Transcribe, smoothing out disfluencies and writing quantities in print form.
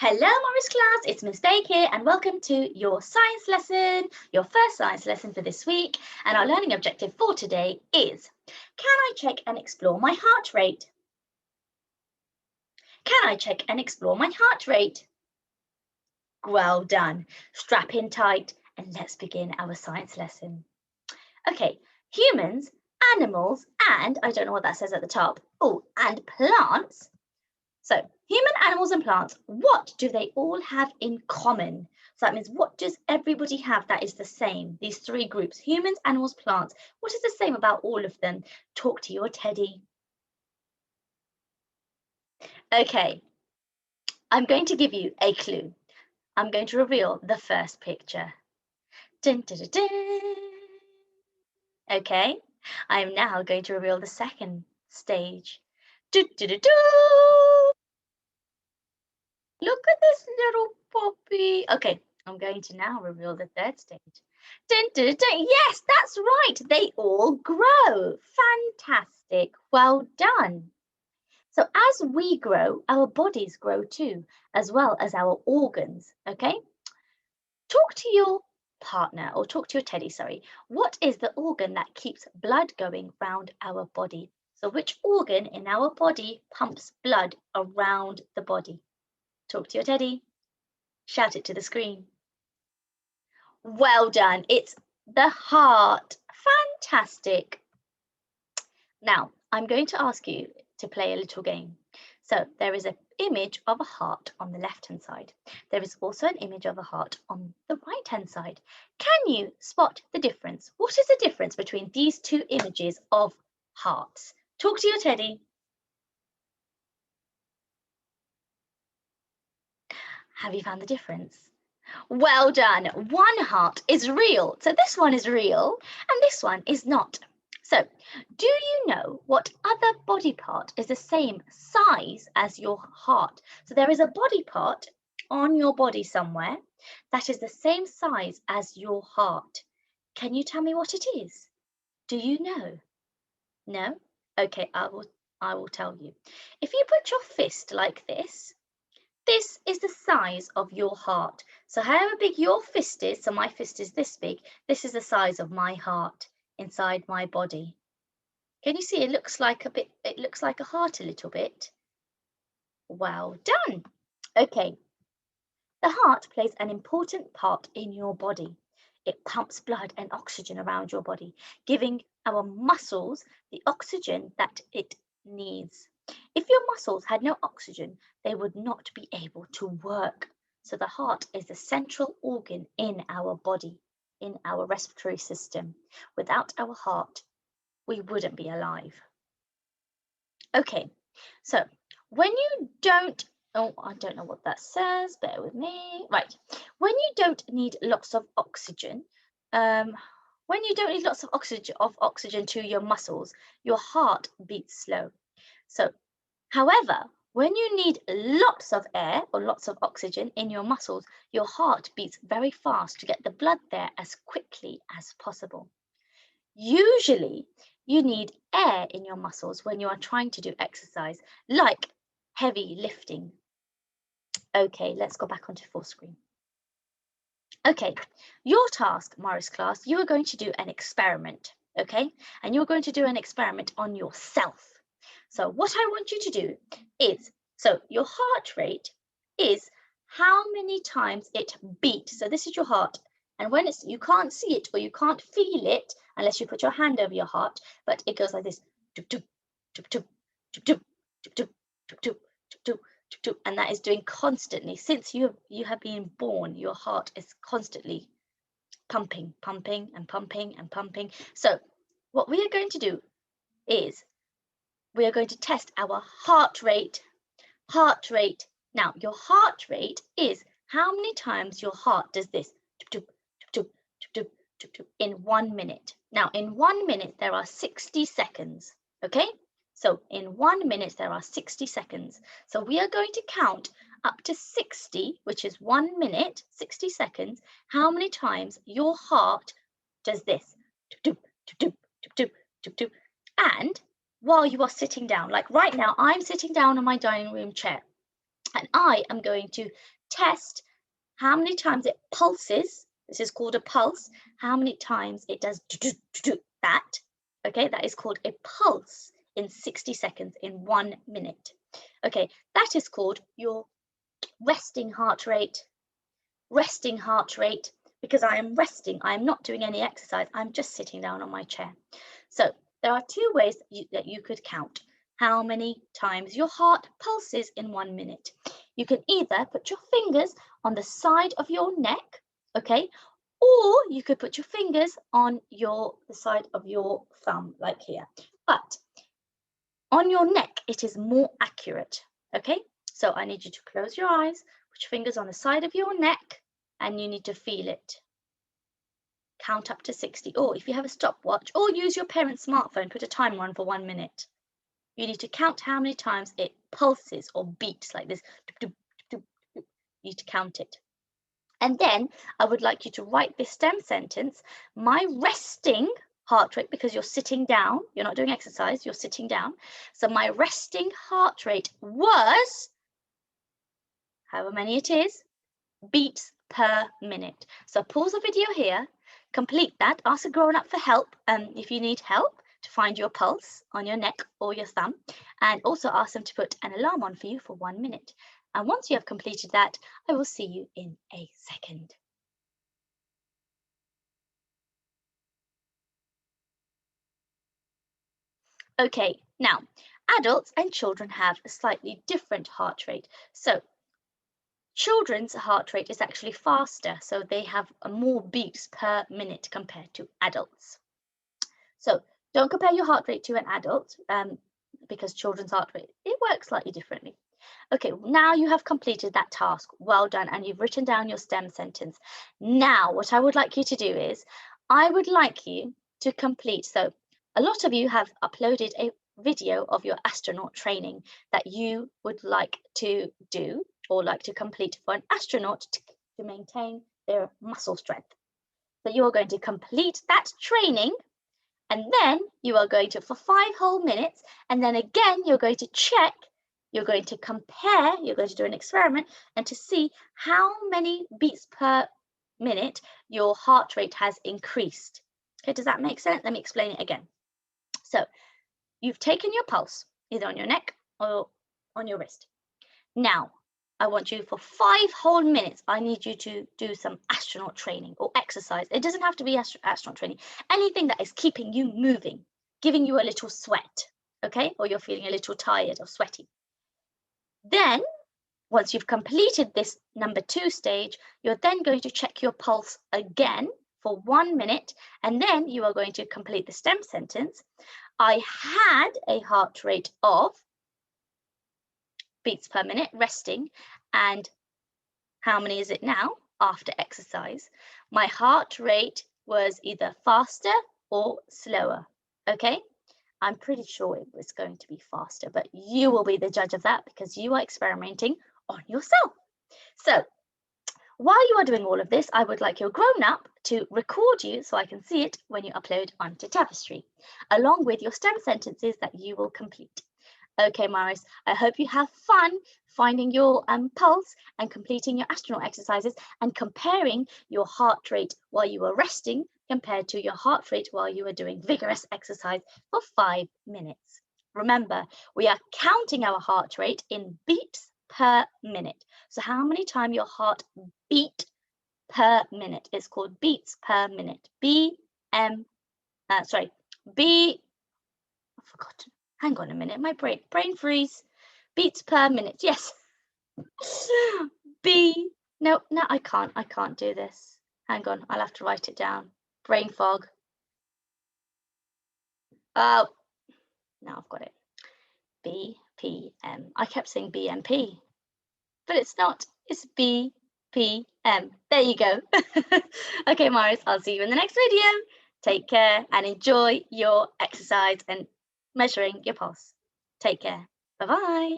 Hello, Morris class, it's Miss Baig here and welcome to your science lesson, your first science lesson for this week. And our learning objective for today is, can I check and explore my heart rate? Can I check and explore my heart rate? Well done. Strap in tight and let's begin our science lesson. Okay, humans, animals, and I don't know what that says at the top. Oh, and plants. So human, animals and plants, what do they all have in common? So that means what does everybody have that is the same? These three groups, humans, animals, plants, what is the same about all of them? Talk to your teddy. Okay, I'm going to give you a clue. I'm going to reveal the first picture. Dun, dun, dun, dun. Okay, I'm now going to reveal the second stage. Do, do, do, do. Look at this little puppy. Okay, I'm going to now reveal the third stage. Dun, dun, dun. Yes, that's right. They all grow. Fantastic. Well done. So as we grow, our bodies grow too, as well as our organs. Okay? Talk to your partner or talk to your teddy, sorry. What is the organ that keeps blood going round our body? So which organ in our body pumps blood around the body? Talk to your teddy. Shout it to the screen. Well done. It's the heart. Fantastic. Now, I'm going to ask you to play a little game. So there is an image of a heart on the left-hand side. There is also an image of a heart on the right-hand side. Can you spot the difference? What is the difference between these two images of hearts? Talk to your teddy. Have you found the difference? Well done. One heart is real. So this one is real and this one is not. So do you know what other body part is the same size as your heart? So there is a body part on your body somewhere that is the same size as your heart. Can you tell me what it is? Do you know? No? Okay, I will tell you. If you put your fist like this is the size of your heart. So however big your fist is, so my fist is this big, this is the size of my heart inside my body. Can you see it looks like a heart a little bit? Well done. Okay. The heart plays an important part in your body. It pumps blood and oxygen around your body, giving our muscles the oxygen that it needs. If your muscles had no oxygen, they would not be able to work. So the heart is the central organ in our body, in our respiratory system. Without our heart, we wouldn't be alive. Okay, so when you don't, oh, I don't know what that says, bear with me. Right, when you don't need lots of oxygen, when you don't need lots of oxygen to your muscles, your heart beats slow. So, however, when you need lots of air or lots of oxygen in your muscles, your heart beats very fast to get the blood there as quickly as possible. Usually, you need air in your muscles when you are trying to do exercise, like heavy lifting. Okay, let's go back onto full screen. Okay, your task, Morris class, you are going to do an experiment, okay? And you're going to do an experiment on yourself. So what I want you to do is, so your heart rate is how many times it beats. So this is your heart. And when you can't see it or you can't feel it unless you put your hand over your heart, but it goes like this, and that is doing constantly. Since you have been born, your heart is constantly pumping, pumping and pumping and pumping. So what we are going to do is we are going to test our heart rate. Heart rate. Now, your heart rate is how many times your heart does this in 1 minute. Now, in 1 minute, there are 60 seconds, okay? So in 1 minute, there are 60 seconds. So we are going to count up to 60, which is 1 minute, 60 seconds, how many times your heart does this. And while you are sitting down, like right now, I'm sitting down on my dining room chair. and I am going to test how many times it pulses. This is called a pulse. How many times it does that. Okay, that is called a pulse in 60 seconds, in 1 minute. Okay, that is called your resting heart rate. Resting heart rate, because I am resting. I am not doing any exercise. I'm just sitting down on my chair. So there are two ways that you could count how many times your heart pulses in 1 minute. You can either put your fingers on the side of your neck, okay, or you could put your fingers on the side of your thumb, like here. But on your neck, it is more accurate, okay? So I need you to close your eyes, put your fingers on the side of your neck, and you need to feel it. Count up to 60, or if you have a stopwatch, or use your parent's smartphone, put a timer on for 1 minute. You need to count how many times it pulses or beats like this. You need to count it. And then I would like you to write this STEM sentence. My resting heart rate, because you're sitting down, you're not doing exercise, you're sitting down. So my resting heart rate was, however many it is, beats per minute. So pause the video here, complete that, ask a grown-up for help if you need help to find your pulse on your neck or your thumb, and also ask them to put an alarm on for you for 1 minute. And once you have completed that, I will see you in a second. Okay, now adults and children have a slightly different heart rate. So children's heart rate is actually faster, so they have more beats per minute compared to adults. So don't compare your heart rate to an adult because children's heart rate, it works slightly differently. Okay, now you have completed that task. Well done, and you've written down your STEM sentence. Now, what I would like you to do is, I would like you to complete, so a lot of you have uploaded a video of your astronaut training that you would like to do or like to complete for an astronaut to maintain their muscle strength. So you are going to complete that training, and then you are going to, for 5 whole minutes, and then again, you're going to check, you're going to compare, you're going to do an experiment and to see how many beats per minute your heart rate has increased. Okay, does that make sense? Let me explain it again. So you've taken your pulse, either on your neck or on your wrist. Now, I want you for 5 whole minutes, I need you to do some astronaut training or exercise. It doesn't have to be astronaut training. Anything that is keeping you moving, giving you a little sweat, okay? Or you're feeling a little tired or sweaty. Then, once you've completed this number 2 stage, you're then going to check your pulse again for 1 minute, and then you are going to complete the STEM sentence. I had a heart rate of beats per minute resting, and how many is it now after exercise? My heart rate was either faster or slower. Okay, I'm pretty sure it was going to be faster, but you will be the judge of that because you are experimenting on yourself. So while you are doing all of this, I would like your grown-up to record you so I can see it when you upload onto Tapestry, along with your STEM sentences that you will complete. Okay, Maris, I hope you have fun finding your pulse and completing your astronaut exercises and comparing your heart rate while you were resting compared to your heart rate while you were doing vigorous exercise for 5 minutes. Remember, we are counting our heart rate in beats per minute. So how many times your heart beat per minute is called beats per minute. B, I forgot. Hang on a minute, my brain freeze. Beats per minute, yes. No, I can't do this. Hang on, I'll have to write it down. Brain fog. Oh, now I've got it. BPM. I kept saying BMP, but it's not. It's BPM. There you go. Okay, Maris, I'll see you in the next video. Take care and enjoy your exercise and measuring your pulse. Take care. Bye-bye.